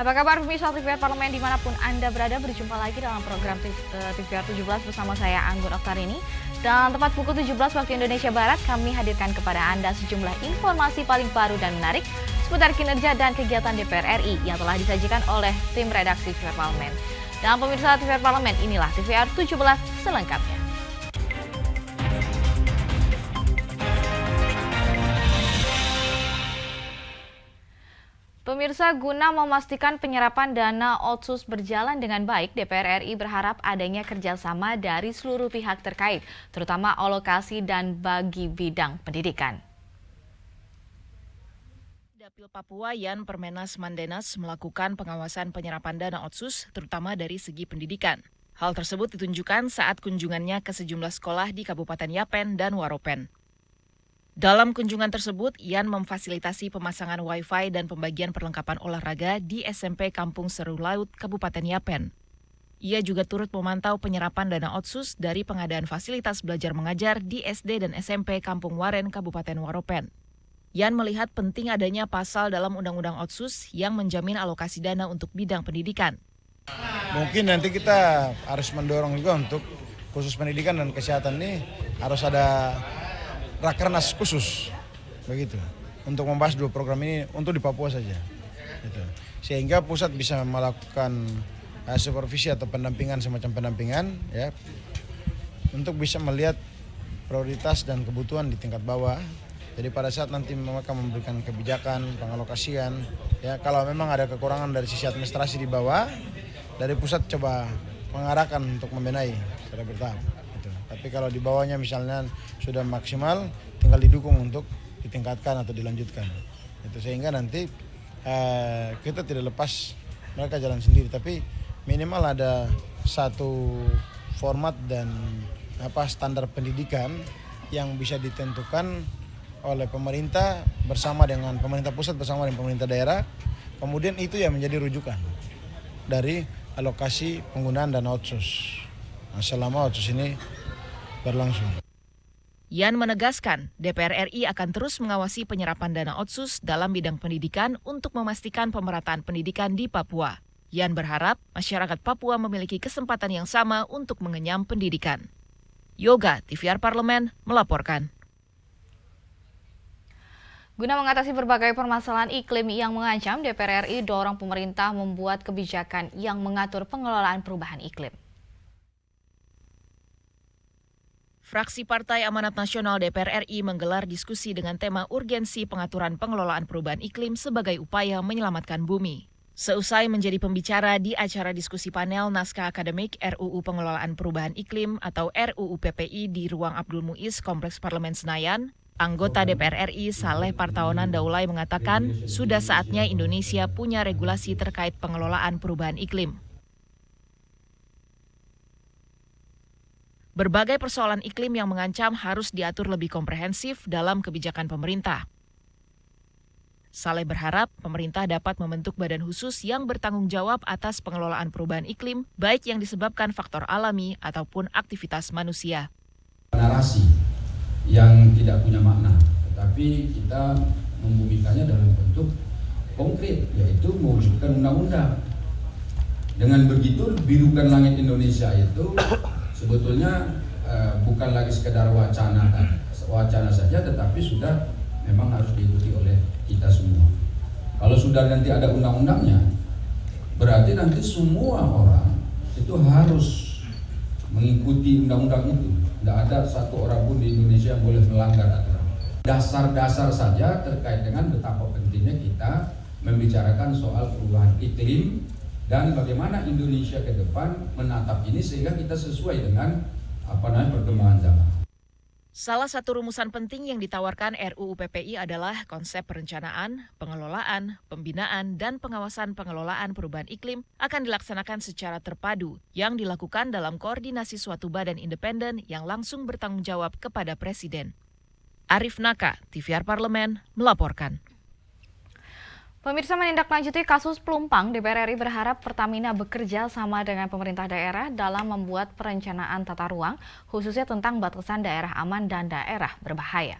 Apa kabar pemirsa TVR Parlemen dimanapun Anda berada, berjumpa lagi dalam program TVR 17 bersama saya Anggun Oktarini. Dan tepat pukul 17 waktu Indonesia Barat, kami hadirkan kepada Anda sejumlah informasi paling baru dan menarik seputar kinerja dan kegiatan DPR RI yang telah disajikan oleh tim redaksi TVR Parlemen. Dan pemirsa TVR Parlemen, inilah TVR 17 selengkapnya. Pemirsa, guna memastikan penyerapan dana Otsus berjalan dengan baik, DPR RI berharap adanya kerjasama dari seluruh pihak terkait, terutama alokasi dan bagi bidang pendidikan. Dapil Papua Yan Permenas Mandenas melakukan pengawasan penyerapan dana Otsus, terutama dari segi pendidikan. Hal tersebut ditunjukkan saat kunjungannya ke sejumlah sekolah di Kabupaten Yapen dan Waropen. Dalam kunjungan tersebut, Yan memfasilitasi pemasangan Wi-Fi dan pembagian perlengkapan olahraga di SMP Kampung Seru Laut, Kabupaten Yapen. Ia juga turut memantau penyerapan dana Otsus dari pengadaan fasilitas belajar mengajar di SD dan SMP Kampung Waren, Kabupaten Waropen. Yan melihat penting adanya pasal dalam Undang-Undang Otsus yang menjamin alokasi dana untuk bidang pendidikan. Mungkin nanti kita harus mendorong juga untuk khusus pendidikan dan kesehatan ini harus ada Rakernas khusus begitu untuk membahas dua program ini untuk di Papua saja gitu. Sehingga pusat bisa melakukan supervisi atau pendampingan, semacam pendampingan ya, untuk bisa melihat prioritas dan kebutuhan di tingkat bawah. Jadi pada saat nanti mereka memberikan kebijakan pengalokasian ya, kalau memang ada kekurangan dari sisi administrasi di bawah, dari pusat coba mengarahkan untuk membenahi secara bertahap. Tapi kalau di bawahnya misalnya sudah maksimal, tinggal didukung untuk ditingkatkan atau dilanjutkan. Itu sehingga nanti kita tidak lepas mereka jalan sendiri, tapi minimal ada satu format dan standar pendidikan yang bisa ditentukan oleh pemerintah bersama dengan pemerintah pusat bersama dengan pemerintah daerah. Kemudian itu yang menjadi rujukan dari alokasi penggunaan dana Otsus. Nah, selama Otsus ini berlangsung. Yan menegaskan, DPR RI akan terus mengawasi penyerapan dana Otsus dalam bidang pendidikan untuk memastikan pemerataan pendidikan di Papua. Yan berharap masyarakat Papua memiliki kesempatan yang sama untuk mengenyam pendidikan. Yoga, TVR Parlemen, melaporkan. Guna mengatasi berbagai permasalahan iklim yang mengancam, DPR RI dorong pemerintah membuat kebijakan yang mengatur pengelolaan perubahan iklim. Fraksi Partai Amanat Nasional DPR RI menggelar diskusi dengan tema urgensi pengaturan pengelolaan perubahan iklim sebagai upaya menyelamatkan bumi. Seusai menjadi pembicara di acara diskusi panel naskah akademik RUU Pengelolaan Perubahan Iklim atau RUU PPI di Ruang Abdul Muiz Kompleks Parlemen Senayan, anggota DPR RI Saleh Partaonan Daulay mengatakan sudah saatnya Indonesia punya regulasi terkait pengelolaan perubahan iklim. Berbagai persoalan iklim yang mengancam harus diatur lebih komprehensif dalam kebijakan pemerintah. Saleh berharap pemerintah dapat membentuk badan khusus yang bertanggung jawab atas pengelolaan perubahan iklim, baik yang disebabkan faktor alami ataupun aktivitas manusia. Narasi yang tidak punya makna, tetapi kita membumikannya dalam bentuk konkret, yaitu mewujudkan undang-undang. Dengan begitu, birukan langit Indonesia itu sebetulnya bukan lagi sekedar wacana saja, tetapi sudah memang harus diikuti oleh kita semua. Kalau sudah nanti ada undang-undangnya, berarti nanti semua orang itu harus mengikuti undang-undang itu. Tidak ada satu orang pun di Indonesia yang boleh melanggar aturan. Dasar-dasar saja terkait dengan betapa pentingnya kita membicarakan soal perubahan iklim dan bagaimana Indonesia ke depan menatap ini sehingga kita sesuai dengan perkembangan zaman. Salah satu rumusan penting yang ditawarkan RUU PPI adalah konsep perencanaan, pengelolaan, pembinaan, dan pengawasan pengelolaan perubahan iklim akan dilaksanakan secara terpadu yang dilakukan dalam koordinasi suatu badan independen yang langsung bertanggung jawab kepada Presiden. Arif Naka, TVR Parlemen, melaporkan. Pemirsa, menindaklanjuti kasus Pelumpang, DPR RI berharap Pertamina bekerja sama dengan pemerintah daerah dalam membuat perencanaan tata ruang, khususnya tentang batasan daerah aman dan daerah berbahaya.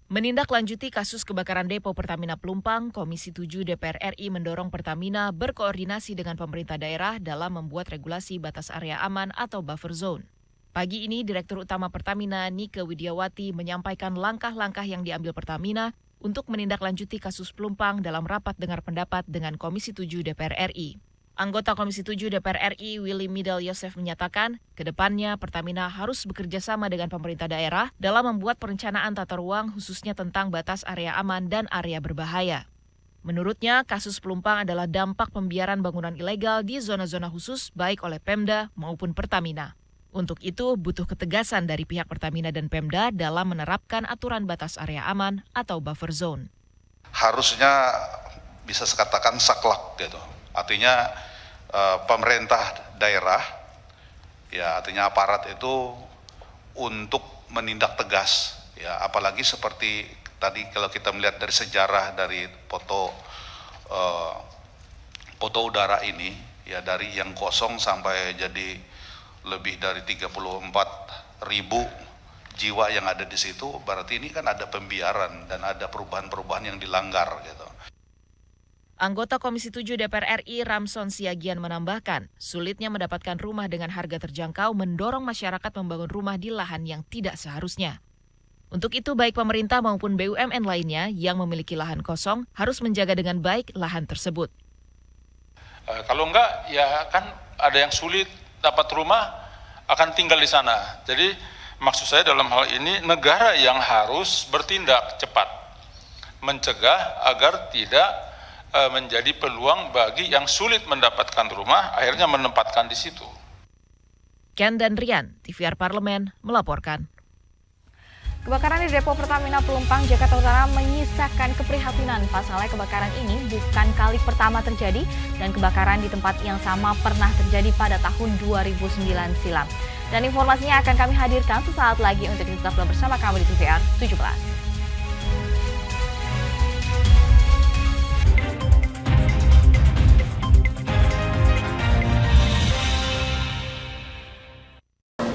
Menindaklanjuti kasus kebakaran depo Pertamina Pelumpang, Komisi 7 DPR RI mendorong Pertamina berkoordinasi dengan pemerintah daerah dalam membuat regulasi batas area aman atau buffer zone. Pagi ini, Direktur Utama Pertamina, Nike Widiawati, menyampaikan langkah-langkah yang diambil Pertamina untuk menindaklanjuti kasus Pelumpang dalam rapat dengar pendapat dengan Komisi 7 DPR RI. Anggota Komisi 7 DPR RI, Willy Midal Yosef, menyatakan, kedepannya Pertamina harus bekerja sama dengan pemerintah daerah dalam membuat perencanaan tata ruang khususnya tentang batas area aman dan area berbahaya. Menurutnya, kasus Pelumpang adalah dampak pembiaran bangunan ilegal di zona-zona khusus baik oleh Pemda maupun Pertamina. Untuk itu, butuh ketegasan dari pihak Pertamina dan Pemda dalam menerapkan aturan batas area aman atau buffer zone. Harusnya bisa sekatakan saklek gitu. Artinya pemerintah daerah, ya artinya aparat itu untuk menindak tegas, ya apalagi seperti tadi kalau kita melihat dari sejarah dari foto udara ini, ya dari yang kosong sampai jadi lebih dari 34.000 jiwa yang ada di situ, berarti ini kan ada pembiaran dan ada perubahan-perubahan yang dilanggar gitu. Anggota Komisi 7 DPR RI Ramson Siagian menambahkan, sulitnya mendapatkan rumah dengan harga terjangkau mendorong masyarakat membangun rumah di lahan yang tidak seharusnya. Untuk itu, baik pemerintah maupun BUMN lainnya yang memiliki lahan kosong harus menjaga dengan baik lahan tersebut. Kalau enggak, ya kan ada yang sulit dapat rumah, akan tinggal di sana. Jadi maksud saya dalam hal ini negara yang harus bertindak cepat, mencegah agar tidak menjadi peluang bagi yang sulit mendapatkan rumah, akhirnya menempatkan di situ. Ken dan Rian, TVR Parlemen, melaporkan. Kebakaran di depo Pertamina Pelumpang, Jakarta Utara menyisakan keprihatinan. Pasalnya kebakaran ini bukan kali pertama terjadi dan kebakaran di tempat yang sama pernah terjadi pada tahun 2009 silam. Dan informasinya akan kami hadirkan sesaat lagi untuk tetaplah bersama kami di TVR 17.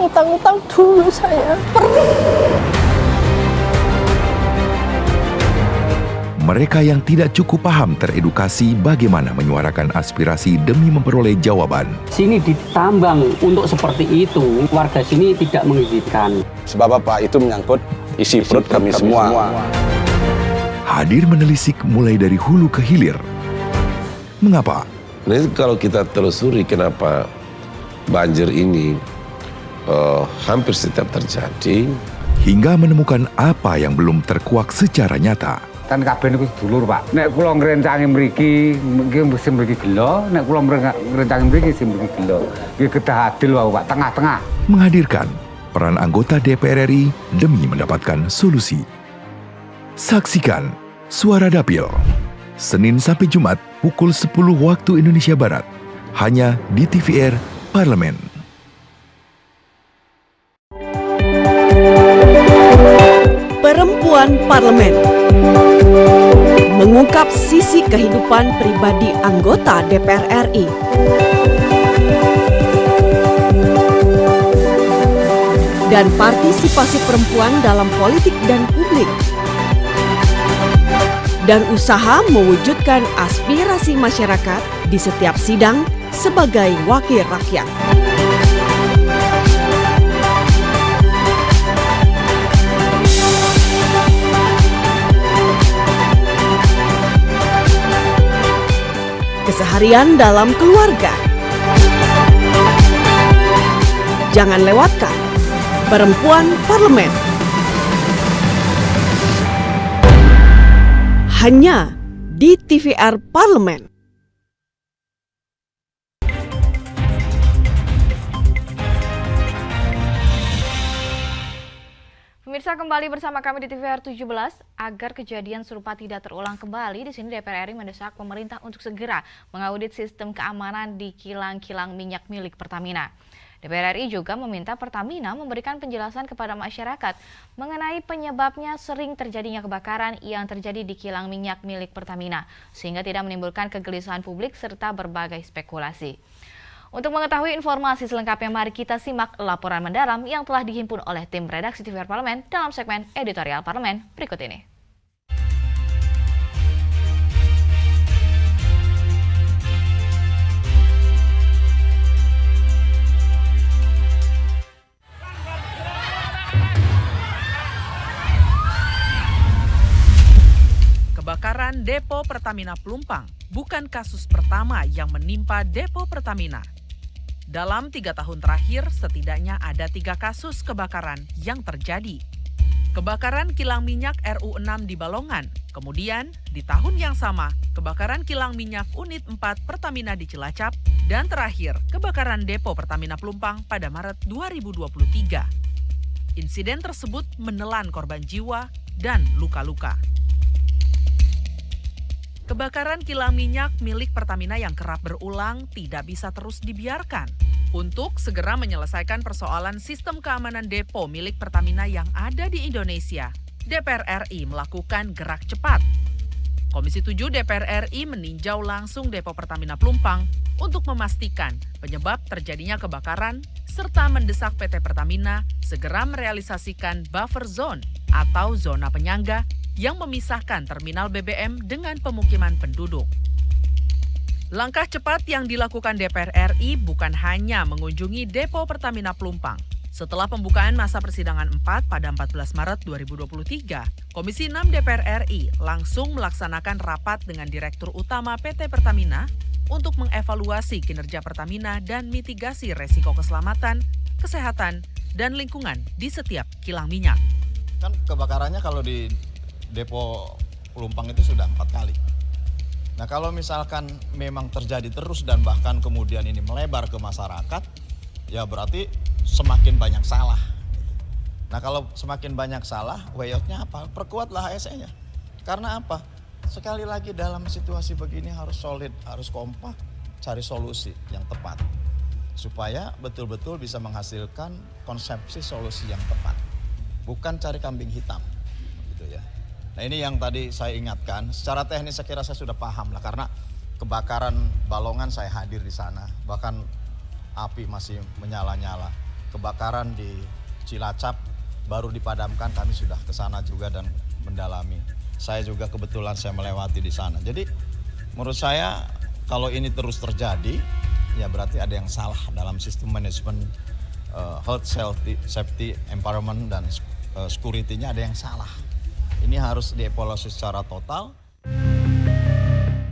Utang-utang dulu saya. Mereka yang tidak cukup paham teredukasi bagaimana menyuarakan aspirasi demi memperoleh jawaban. Sini ditambang untuk seperti itu, warga sini tidak mengizinkan. Sebab apa? Itu menyangkut isi perut kami semua. Hadir menelisik mulai dari hulu ke hilir. Mengapa? Nah, kalau kita telusuri kenapa banjir ini hampir setiap terjadi, hingga menemukan apa yang belum terkuak secara nyata. Kan kabeh niku sedulur, Pak. Nek kula ngrencangi mriki, sing mriki gelo, nek kula ngrencangi mriki sing mriki gelo. Nggih kedah adil wae, Pak, tengah-tengah. Menghadirkan peran anggota DPR RI demi mendapatkan solusi. Saksikan Suara Dapil, Senin sampai Jumat pukul 10 waktu Indonesia Barat, hanya di TVR Parlemen. Perempuan Parlemen mengungkap sisi kehidupan pribadi anggota DPR RI. Dan partisipasi perempuan dalam politik dan publik. Dan usaha mewujudkan aspirasi masyarakat di setiap sidang sebagai wakil rakyat. Keseharian dalam keluarga. Jangan lewatkan Perempuan Parlemen. Hanya di TVR Parlemen. Pemirsa, kembali bersama kami di TVR 17. Agar kejadian serupa tidak terulang kembali, di sini DPR RI mendesak pemerintah untuk segera mengaudit sistem keamanan di kilang-kilang minyak milik Pertamina. DPR RI juga meminta Pertamina memberikan penjelasan kepada masyarakat mengenai penyebabnya sering terjadinya kebakaran yang terjadi di kilang minyak milik Pertamina, sehingga tidak menimbulkan kegelisahan publik serta berbagai spekulasi. Untuk mengetahui informasi selengkapnya, mari kita simak laporan mendalam yang telah dihimpun oleh tim redaksi TVR Parlemen dalam segmen editorial Parlemen berikut ini. Kebakaran Depo Pertamina Pelumpang bukan kasus pertama yang menimpa Depo Pertamina. Dalam 3 tahun terakhir, setidaknya ada 3 kasus kebakaran yang terjadi. Kebakaran kilang minyak RU6 di Balongan, kemudian di tahun yang sama, kebakaran kilang minyak Unit 4 Pertamina di Cilacap, dan terakhir, kebakaran Depo Pertamina Pelumpang pada Maret 2023. Insiden tersebut menelan korban jiwa dan luka-luka. Kebakaran kilang minyak milik Pertamina yang kerap berulang tidak bisa terus dibiarkan. Untuk segera menyelesaikan persoalan sistem keamanan depo milik Pertamina yang ada di Indonesia, DPR RI melakukan gerak cepat. Komisi 7 DPR RI meninjau langsung Depo Pertamina Pelumpang untuk memastikan penyebab terjadinya kebakaran serta mendesak PT Pertamina segera merealisasikan buffer zone atau zona penyangga yang memisahkan terminal BBM dengan pemukiman penduduk. Langkah cepat yang dilakukan DPR RI bukan hanya mengunjungi Depo Pertamina Pelumpang. Setelah pembukaan masa persidangan 4 pada 14 Maret 2023, Komisi 6 DPR RI langsung melaksanakan rapat dengan Direktur Utama PT Pertamina untuk mengevaluasi kinerja Pertamina dan mitigasi resiko keselamatan, kesehatan, dan lingkungan di setiap kilang minyak. Kan kebakarannya kalau di Depo Pelumpang itu sudah 4 kali. Nah kalau misalkan memang terjadi terus dan bahkan kemudian ini melebar ke masyarakat, ya berarti semakin banyak salah. Nah kalau semakin banyak salah, way out-nya apa? Perkuatlah ASN-nya. Karena apa? Sekali lagi dalam situasi begini harus solid, harus kompak, cari solusi yang tepat. Supaya betul-betul bisa menghasilkan konsepsi solusi yang tepat. Bukan cari kambing hitam. Gitu ya. Nah ini yang tadi saya ingatkan, secara teknis saya kira saya sudah paham lah karena kebakaran Balongan saya hadir di sana, bahkan api masih menyala-nyala. Kebakaran di Cilacap baru dipadamkan, kami sudah ke sana juga dan mendalami. Saya juga kebetulan saya melewati di sana. Jadi menurut saya kalau ini terus terjadi, ya berarti ada yang salah dalam sistem manajemen health, safety, environment, dan security-nya ada yang salah. Ini harus dievaluasi secara total.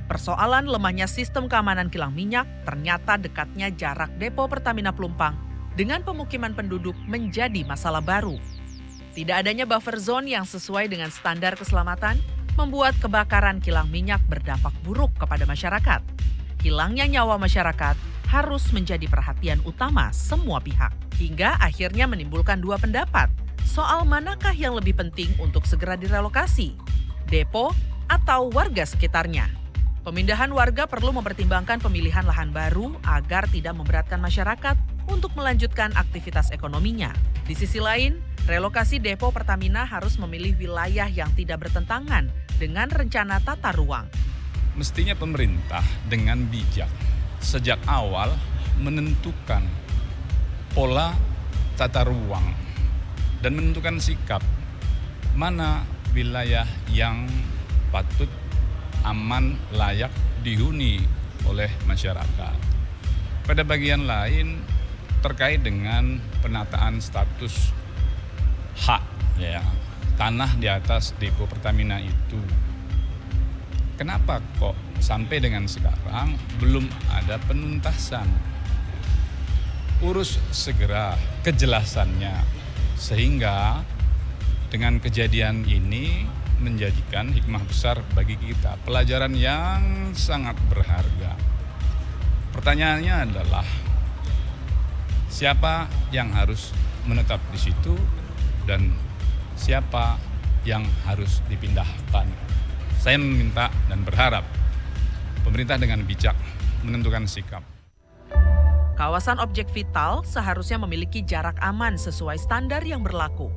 Persoalan lemahnya sistem keamanan kilang minyak, ternyata dekatnya jarak Depo Pertamina Pelumpang dengan pemukiman penduduk menjadi masalah baru. Tidak adanya buffer zone yang sesuai dengan standar keselamatan membuat kebakaran kilang minyak berdampak buruk kepada masyarakat. Hilangnya nyawa masyarakat harus menjadi perhatian utama semua pihak. Hingga akhirnya menimbulkan 2 pendapat soal manakah yang lebih penting untuk segera direlokasi, depo atau warga sekitarnya. Pemindahan warga perlu mempertimbangkan pemilihan lahan baru agar tidak memberatkan masyarakat untuk melanjutkan aktivitas ekonominya. Di sisi lain, relokasi Depo Pertamina harus memilih wilayah yang tidak bertentangan dengan rencana tata ruang. Mestinya pemerintah dengan bijak sejak awal menentukan pola tata ruang dan menentukan sikap mana wilayah yang patut, aman, layak dihuni oleh masyarakat. Pada bagian lain terkait dengan penataan status hak ya tanah di atas Depo Pertamina itu. Kenapa kok sampai dengan sekarang belum ada penuntasan? Urus segera kejelasannya. Sehingga dengan kejadian ini menjadikan hikmah besar bagi kita, pelajaran yang sangat berharga. Pertanyaannya adalah siapa yang harus menetap di situ dan siapa yang harus dipindahkan. Saya meminta dan berharap pemerintah dengan bijak menentukan sikap. Kawasan objek vital seharusnya memiliki jarak aman sesuai standar yang berlaku.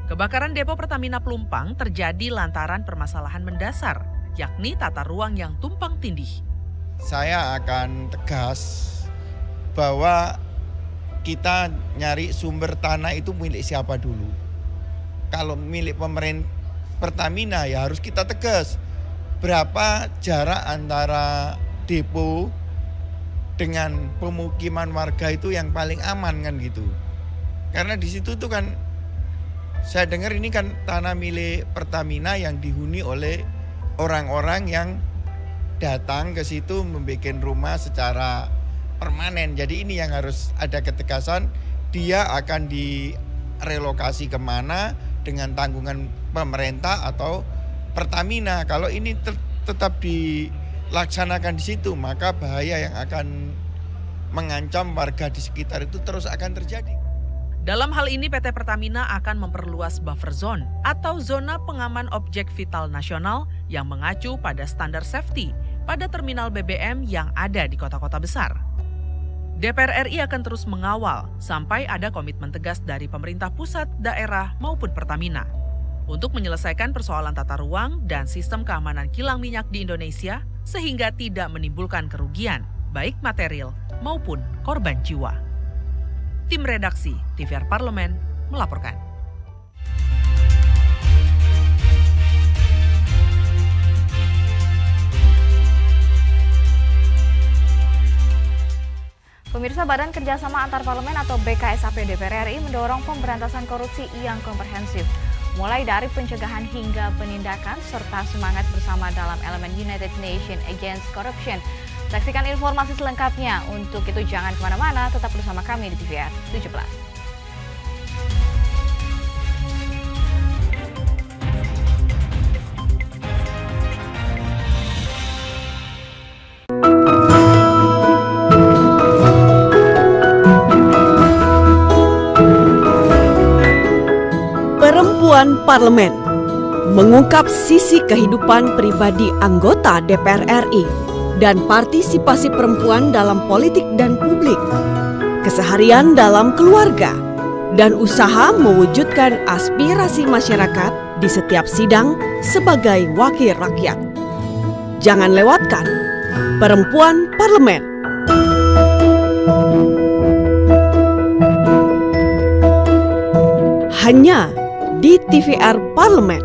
Kebakaran Depo Pertamina Pelumpang terjadi lantaran permasalahan mendasar, yakni tata ruang yang tumpang tindih. Saya akan tegas bahwa kita nyari sumber tanah itu milik siapa dulu. Kalau milik pemerintah Pertamina ya harus kita tegas berapa jarak antara depo dengan pemukiman warga itu yang paling aman kan gitu. Karena di situ tuh kan saya dengar ini kan tanah milik Pertamina yang dihuni oleh orang-orang yang datang ke situ membuat rumah secara permanen. Jadi ini yang harus ada ketegasan, dia akan direlokasi kemana dengan tanggungan pemerintah atau Pertamina. Kalau ini tetap dilaksanakan di situ, maka bahaya yang akan mengancam warga di sekitar itu terus akan terjadi. Dalam hal ini PT Pertamina akan memperluas buffer zone atau zona pengaman objek vital nasional yang mengacu pada standar safety pada terminal BBM yang ada di kota-kota besar. DPR RI akan terus mengawal sampai ada komitmen tegas dari pemerintah pusat, daerah maupun Pertamina untuk menyelesaikan persoalan tata ruang dan sistem keamanan kilang minyak di Indonesia sehingga tidak menimbulkan kerugian baik material maupun korban jiwa. Tim redaksi TVR Parlemen melaporkan. Pemirsa, Badan Kerjasama Antar Parlemen atau BKSAP DPR RI mendorong pemberantasan korupsi yang komprehensif, mulai dari pencegahan hingga penindakan, serta semangat bersama dalam elemen United Nations Against Corruption. Saksikan informasi selengkapnya. Untuk itu jangan kemana-mana, tetap bersama kami di TVR 17. Perempuan Parlemen mengungkap sisi kehidupan pribadi anggota DPR RI dan partisipasi perempuan dalam politik dan publik, keseharian dalam keluarga, dan usaha mewujudkan aspirasi masyarakat di setiap sidang sebagai wakil rakyat. Jangan lewatkan Perempuan Parlemen. Hanya di TVR Parlemen.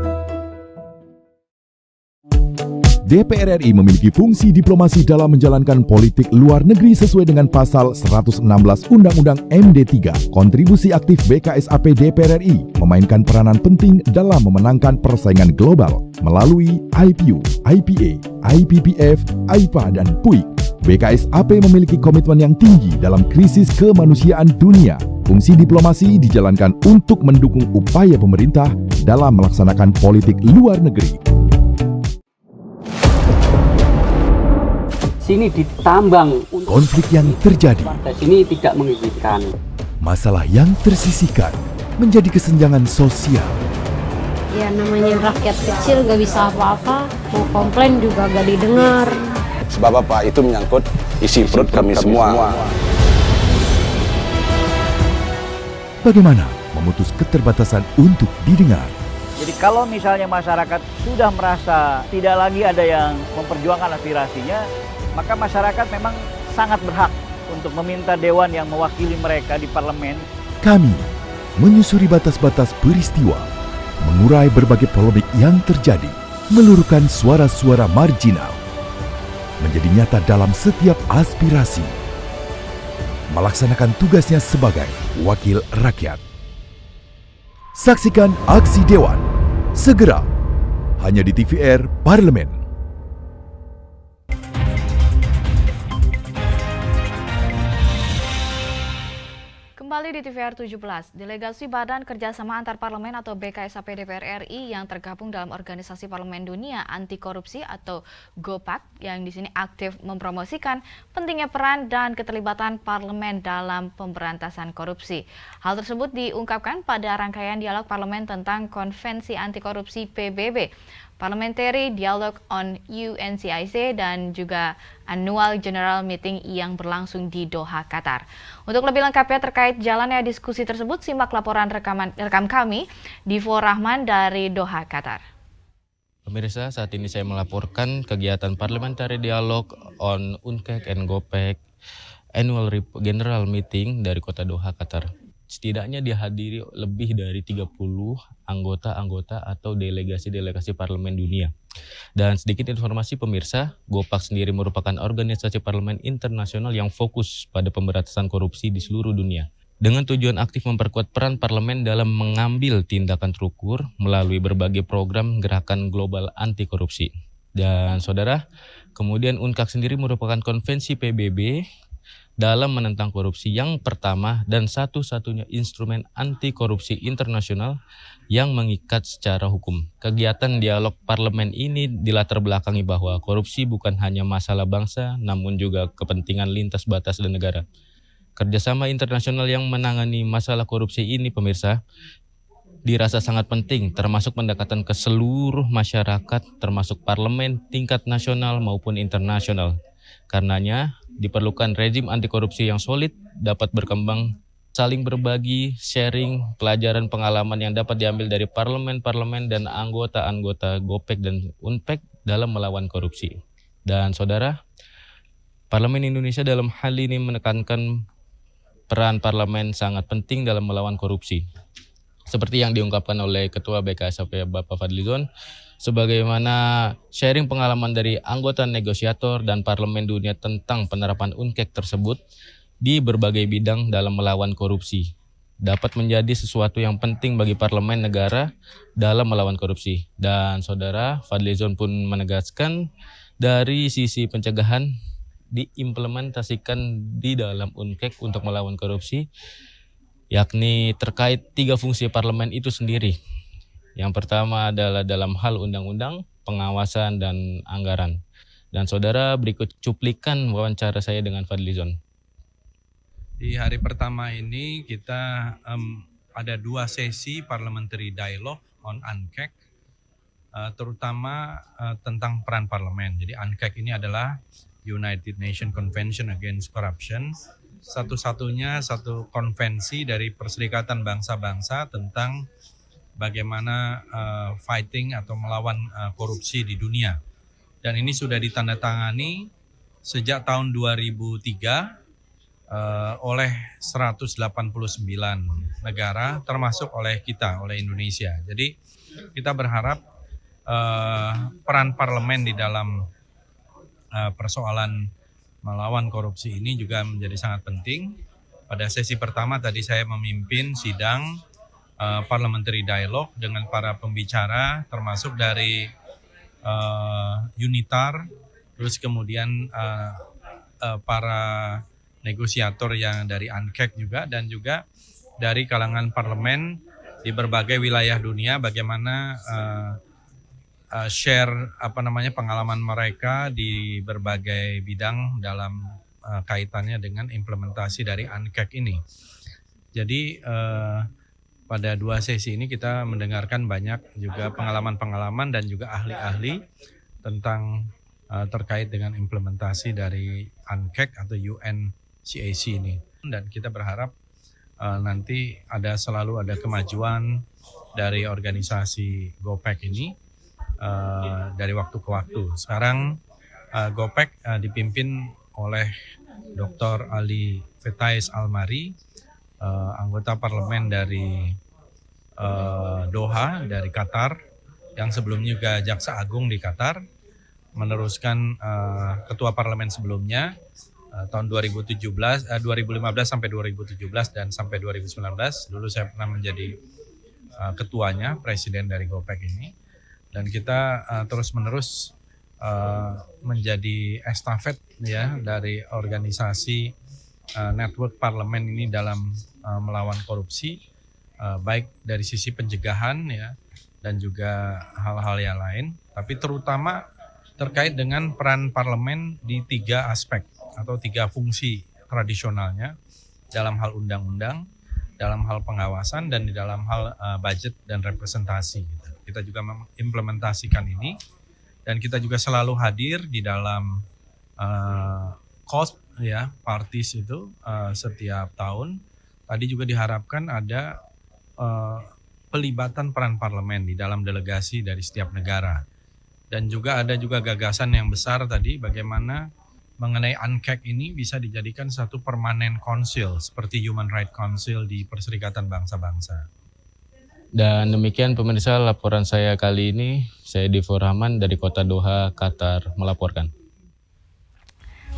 DPR RI memiliki fungsi diplomasi dalam menjalankan politik luar negeri sesuai dengan pasal 116 Undang-Undang MD3. Kontribusi aktif BKSAP DPR RI memainkan peranan penting dalam memenangkan persaingan global melalui IPU, IPA, IPPF, IPA, dan PUIK. BKSAP memiliki komitmen yang tinggi dalam krisis kemanusiaan dunia. Fungsi diplomasi dijalankan untuk mendukung upaya pemerintah dalam melaksanakan politik luar negeri. Sini ditambang untuk konflik yang terjadi, sini tidak mengizinkan. Masalah yang tersisihkan menjadi kesenjangan sosial. Ya namanya rakyat kecil gak bisa apa-apa, mau komplain juga gak didengar. Sebab apa? Itu menyangkut isi perut kami semua. Bagaimana memutus keterbatasan untuk didengar? Jadi kalau misalnya masyarakat sudah merasa tidak lagi ada yang memperjuangkan aspirasinya, maka masyarakat memang sangat berhak untuk meminta dewan yang mewakili mereka di parlemen. Kami menyusuri batas-batas peristiwa, mengurai berbagai polemik yang terjadi, meluruhkan suara-suara marginal, menjadi nyata dalam setiap aspirasi, melaksanakan tugasnya sebagai wakil rakyat. Saksikan aksi Dewan segera hanya di TVR Parlemen. Kembali di TVR 17, Delegasi Badan Kerjasama Antar Parlemen atau BKSAP DPR RI yang tergabung dalam Organisasi Parlemen Dunia Anti Korupsi atau GOPAK yang di sini aktif mempromosikan pentingnya peran dan keterlibatan parlemen dalam pemberantasan korupsi. Hal tersebut diungkapkan pada rangkaian dialog parlemen tentang Konvensi Anti Korupsi PBB, Parliamentary Dialogue on UNCIC, dan juga Annual General Meeting yang berlangsung di Doha, Qatar. Untuk lebih lengkapnya terkait jalannya diskusi tersebut, simak laporan rekam kami Divo Rahman dari Doha, Qatar. Pemirsa, saat ini saya melaporkan kegiatan Parliamentary Dialogue on UNCIC and GOPAK General Meeting dari Kota Doha, Qatar. Setidaknya dihadiri lebih dari 30 anggota-anggota atau delegasi-delegasi parlemen dunia. Dan sedikit informasi pemirsa, GOPAK sendiri merupakan organisasi parlemen internasional yang fokus pada pemberantasan korupsi di seluruh dunia. Dengan tujuan aktif memperkuat peran parlemen dalam mengambil tindakan terukur melalui berbagai program gerakan global anti korupsi. Dan saudara, kemudian UNCAK sendiri merupakan konvensi PBB dalam menentang korupsi yang pertama dan satu-satunya instrumen anti korupsi internasional yang mengikat secara hukum. Kegiatan dialog parlemen ini dilatar belakangi bahwa korupsi bukan hanya masalah bangsa, namun juga kepentingan lintas batas dan negara. Kerjasama internasional yang menangani masalah korupsi ini, pemirsa, dirasa sangat penting, termasuk pendekatan ke seluruh masyarakat, termasuk parlemen tingkat nasional maupun internasional. Karenanya, diperlukan rezim anti korupsi yang solid, dapat berkembang, saling berbagi, sharing, pelajaran pengalaman yang dapat diambil dari parlemen-parlemen dan anggota-anggota GOPEK dan UNPEK dalam melawan korupsi. Dan saudara, Parlemen Indonesia dalam hal ini menekankan peran parlemen sangat penting dalam melawan korupsi. Seperti yang diungkapkan oleh Ketua BKSAP Bapak Fadlizon, sebagaimana sharing pengalaman dari anggota negosiator dan parlemen dunia tentang penerapan UNCAK tersebut di berbagai bidang dalam melawan korupsi dapat menjadi sesuatu yang penting bagi parlemen negara dalam melawan korupsi. Dan saudara Fadlizon pun menegaskan dari sisi pencegahan diimplementasikan di dalam UNCAK untuk melawan korupsi, yakni terkait 3 fungsi parlemen itu sendiri. Yang pertama adalah dalam hal undang-undang, pengawasan, dan anggaran. Dan saudara, berikut cuplikan wawancara saya dengan Fadlizon. Di hari pertama ini kita ada 2 sesi parliamentary dialogue on UNCAK, terutama tentang peran parlemen. Jadi UNCAK ini adalah United Nations Convention Against Corruption, satu-satunya satu konvensi dari Perserikatan Bangsa-Bangsa tentang bagaimana fighting atau melawan korupsi di dunia. Dan ini sudah ditandatangani sejak tahun 2003 oleh 189 negara, termasuk oleh kita, oleh Indonesia. Jadi kita berharap peran parlemen di dalam persoalan melawan korupsi ini juga menjadi sangat penting. Pada sesi pertama tadi saya memimpin sidang parliamentary dialogue dengan para pembicara, termasuk dari UNITAR, terus kemudian para negosiator yang dari UNCAK juga, dan juga dari kalangan parlemen di berbagai wilayah dunia, bagaimana share pengalaman mereka di berbagai bidang dalam kaitannya dengan implementasi dari UNCAK ini. Jadi pada 2 sesi ini kita mendengarkan banyak juga pengalaman-pengalaman dan juga ahli-ahli tentang terkait dengan implementasi dari UNCAK atau UNCAC ini. Dan kita berharap nanti selalu ada kemajuan dari organisasi GOPEK ini dari waktu ke waktu. Sekarang GOPEK dipimpin oleh Dr. Ali Fetais Almari, anggota parlemen dari Doha, dari Qatar, yang sebelumnya juga Jaksa Agung di Qatar, meneruskan ketua parlemen sebelumnya tahun 2015 sampai 2017 dan sampai 2019. Dulu saya pernah menjadi ketuanya, presiden dari GOPEK ini. Dan kita terus-menerus menjadi estafet ya dari organisasi network parlemen ini dalam melawan korupsi, baik dari sisi pencegahan ya dan juga hal-hal yang lain, tapi terutama terkait dengan peran parlemen di 3 aspek atau 3 fungsi tradisionalnya dalam hal undang-undang, dalam hal pengawasan, dan di dalam hal budget dan representasi. Kita juga mengimplementasikan ini, dan kita juga selalu hadir di dalam COSP ya, parties itu setiap tahun. Tadi juga diharapkan ada pelibatan peran parlemen di dalam delegasi dari setiap negara. Dan juga ada juga gagasan yang besar tadi bagaimana mengenai UNCAC ini bisa dijadikan satu permanent council seperti Human Rights Council di Perserikatan Bangsa-Bangsa. Dan demikian pemirsa laporan saya kali ini. Saya Divo Rahman dari Kota Doha, Qatar melaporkan.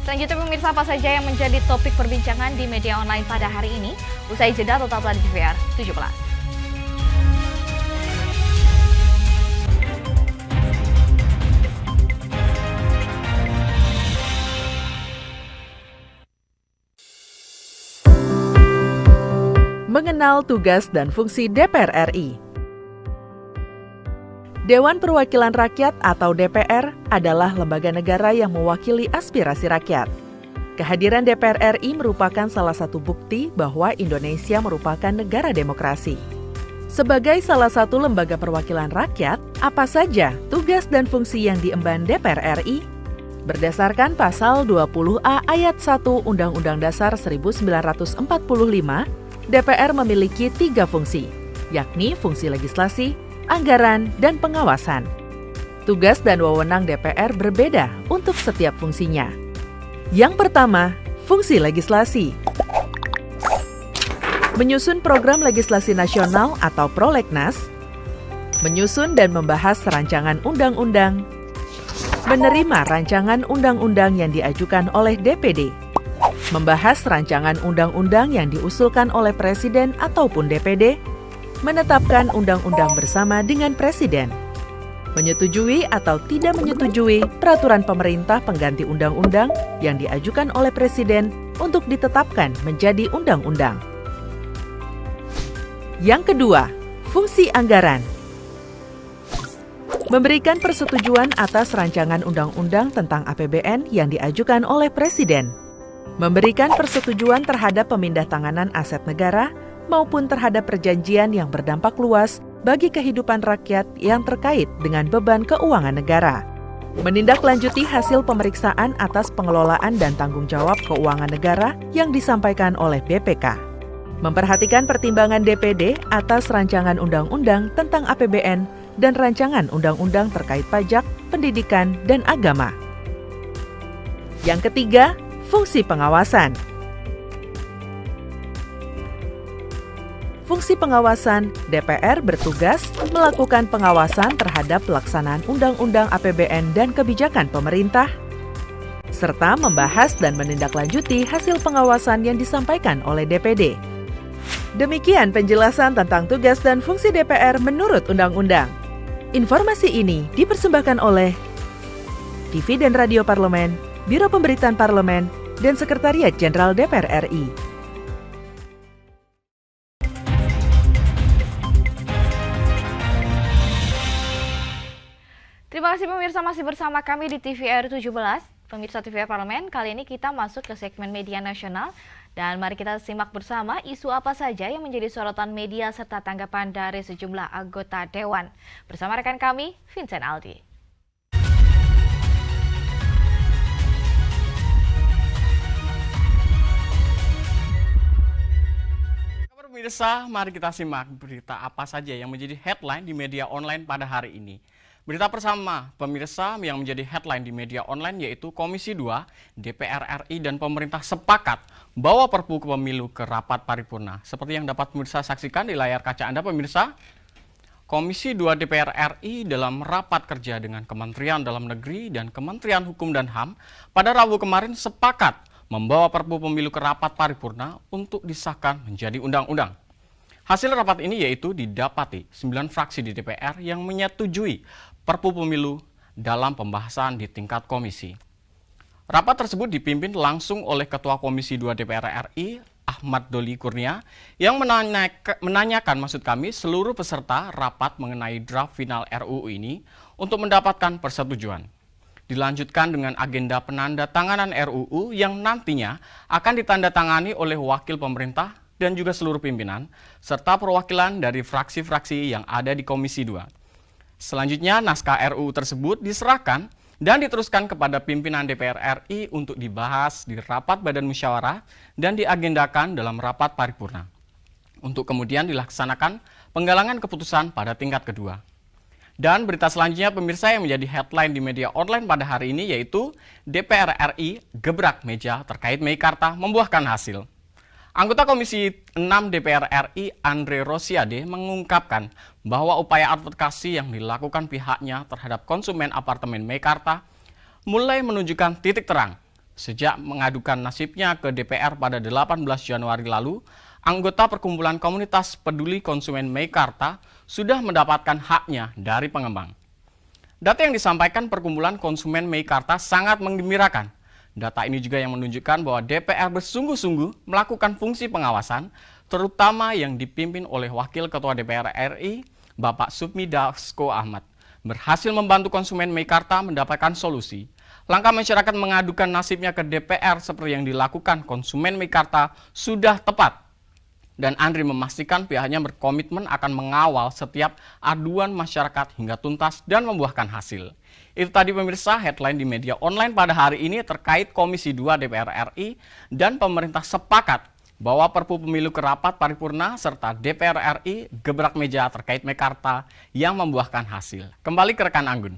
Selanjutnya pemirsa, apa saja yang menjadi topik perbincangan di media online pada hari ini? Usai jeda tetaplah di TVR 17. Mengenal tugas dan fungsi DPR RI. Dewan Perwakilan Rakyat atau DPR adalah lembaga negara yang mewakili aspirasi rakyat. Kehadiran DPR RI merupakan salah satu bukti bahwa Indonesia merupakan negara demokrasi. Sebagai salah satu lembaga perwakilan rakyat, apa saja tugas dan fungsi yang diemban DPR RI? Berdasarkan pasal 20A ayat 1 Undang-Undang Dasar 1945, DPR memiliki 3 fungsi, yakni fungsi legislasi, anggaran, dan pengawasan. Tugas dan wewenang DPR berbeda untuk setiap fungsinya. Yang pertama, fungsi legislasi. Menyusun program legislasi nasional atau prolegnas, menyusun dan membahas rancangan undang-undang, menerima rancangan undang-undang yang diajukan oleh DPD, membahas rancangan undang-undang yang diusulkan oleh Presiden ataupun DPD, menetapkan undang-undang bersama dengan Presiden, menyetujui atau tidak menyetujui peraturan pemerintah pengganti undang-undang yang diajukan oleh Presiden untuk ditetapkan menjadi undang-undang. Yang kedua, fungsi anggaran. Memberikan persetujuan atas rancangan undang-undang tentang APBN yang diajukan oleh Presiden. Memberikan persetujuan terhadap pemindahntanganan aset negara maupun terhadap perjanjian yang berdampak luas bagi kehidupan rakyat yang terkait dengan beban keuangan negara. Menindaklanjuti hasil pemeriksaan atas pengelolaan dan tanggung jawab keuangan negara yang disampaikan oleh BPK. Memperhatikan pertimbangan DPD atas rancangan undang-undang tentang APBN dan rancangan undang-undang terkait pajak, pendidikan, dan agama. Yang ketiga, fungsi pengawasan. Fungsi pengawasan, DPR bertugas melakukan pengawasan terhadap pelaksanaan Undang-Undang APBN dan kebijakan pemerintah, serta membahas dan menindaklanjuti hasil pengawasan yang disampaikan oleh DPD. Demikian penjelasan tentang tugas dan fungsi DPR menurut Undang-Undang. Informasi ini dipersembahkan oleh TV dan Radio Parlemen, Biro Pemberitaan Parlemen, dan Sekretariat Jenderal DPR RI. Terima kasih pemirsa masih bersama kami di TVR 17. Pemirsa TVR Parlemen, kali ini kita masuk ke segmen media nasional. Dan mari kita simak bersama isu apa saja yang menjadi sorotan media serta tanggapan dari sejumlah anggota Dewan. Bersama rekan kami, Vincent Aldi. Pemirsa, mari kita simak berita apa saja yang menjadi headline di media online pada hari ini. Berita pertama, pemirsa, yang menjadi headline di media online yaitu Komisi 2, DPR RI dan pemerintah sepakat bawa Perpu Pemilu ke rapat paripurna. Seperti yang dapat pemirsa saksikan di layar kaca Anda, pemirsa, Komisi 2 DPR RI dalam rapat kerja dengan Kementerian Dalam Negeri dan Kementerian Hukum dan HAM pada Rabu kemarin sepakat membawa Perpu Pemilu ke rapat paripurna untuk disahkan menjadi undang-undang. Hasil rapat ini yaitu didapati 9 fraksi di DPR yang menyetujui Perpu Pemilu dalam pembahasan di tingkat komisi. Rapat tersebut dipimpin langsung oleh Ketua Komisi 2 DPR RI, Ahmad Doli Kurnia, yang menanyakan seluruh peserta rapat mengenai draft final RUU ini untuk mendapatkan persetujuan. Dilanjutkan dengan agenda penandatanganan RUU yang nantinya akan ditandatangani oleh wakil pemerintah dan juga seluruh pimpinan, serta perwakilan dari fraksi-fraksi yang ada di Komisi 2. Selanjutnya, naskah RUU tersebut diserahkan dan diteruskan kepada pimpinan DPR RI untuk dibahas di rapat Badan Musyawarah dan diagendakan dalam rapat paripurna, untuk kemudian dilaksanakan penggalangan keputusan pada tingkat kedua. Dan berita selanjutnya pemirsa yang menjadi headline di media online pada hari ini yaitu DPR RI gebrak meja terkait Meikarta membuahkan hasil. Anggota Komisi 6 DPR RI Andre Rosiade mengungkapkan bahwa upaya advokasi yang dilakukan pihaknya terhadap konsumen apartemen Meikarta mulai menunjukkan titik terang. Sejak mengadukan nasibnya ke DPR pada 18 Januari lalu, anggota Perkumpulan Komunitas Peduli Konsumen Meikarta sudah mendapatkan haknya dari pengembang. Data yang disampaikan Perkumpulan Konsumen Meikarta sangat menggembirakan. Data ini juga yang menunjukkan bahwa DPR bersungguh-sungguh melakukan fungsi pengawasan, terutama yang dipimpin oleh Wakil Ketua DPR RI, Bapak Supmi Dasko Ahmad, berhasil membantu konsumen Meikarta mendapatkan solusi. Langkah masyarakat mengadukan nasibnya ke DPR seperti yang dilakukan konsumen Meikarta sudah tepat. Dan Andri memastikan pihaknya berkomitmen akan mengawal setiap aduan masyarakat hingga tuntas dan membuahkan hasil. Itu tadi pemirsa headline di media online pada hari ini terkait Komisi 2 DPR RI dan pemerintah sepakat bahwa Perpu Pemilu ke rapat paripurna serta DPR RI gebrak meja terkait Meikarta yang membuahkan hasil. Kembali ke rekan Anggun.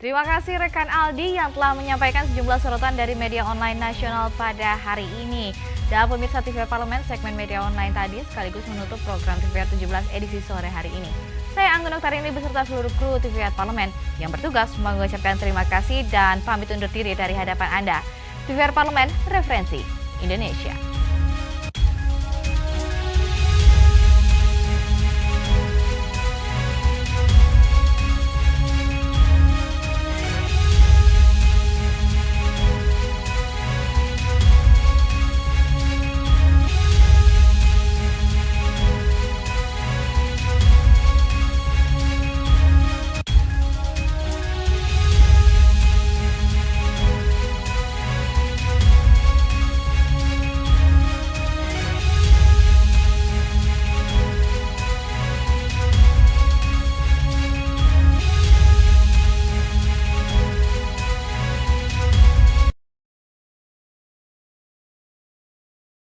Terima kasih rekan Aldi yang telah menyampaikan sejumlah sorotan dari media online nasional pada hari ini. Dan pemirsa TVR Parlemen segmen media online tadi sekaligus menutup program TVR 17 edisi sore hari ini. Saya Anggun Oktarini beserta seluruh kru TVR Parlemen yang bertugas mengucapkan terima kasih dan pamit undur diri dari hadapan Anda. TVR Parlemen, referensi Indonesia.